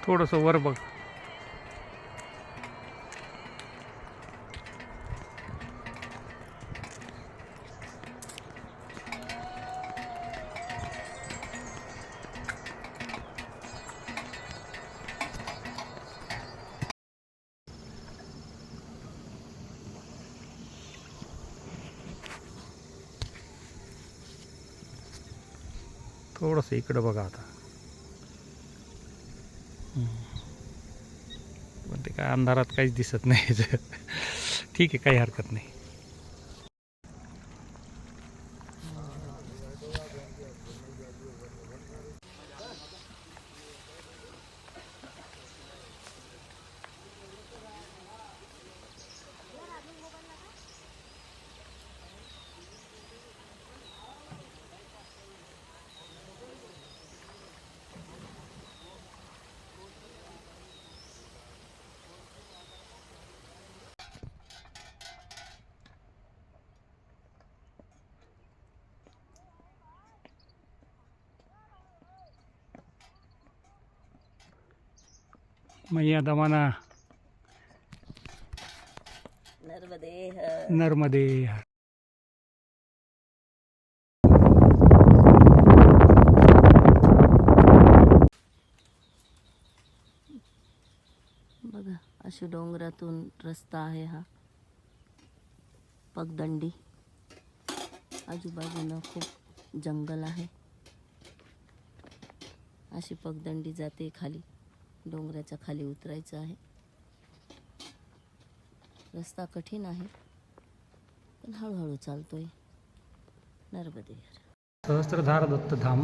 थोडंसं वर बघ. थोडंसं इकडं बघा आता. पण ते काय अंधारात काहीच दिसत नाही. ठीक आहे, काही हरकत नाही. मैया दमाना नर्मदे. बघा अशी डोंगरातून रस्ता आहे हा. पगदंडी, आजूबाजूनं खूप जंगल आहे. अशी पगदंडी जाते खाली, डोंगराच्या खाली उतरायचं आहे. रस्ता कठीण आहे पण हळूहळू चालतोय. नर्मदे. सहस्त्रधार दत्त धाम.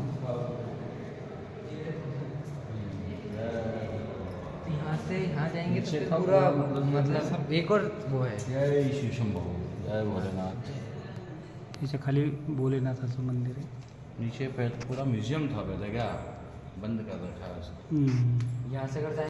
यहाँ से यहाँ जाएंगे तो फिर पूरा मतलब एक और वो है। जय श्री शंभू, जय भोलेनाथ। याच्या खाली भोलेनाथाचं मंदिर आहे. नीचे पहले पूरा म्यूजियम था, पहले क्या बंद कर रखा है उसको। यहाँ से अगर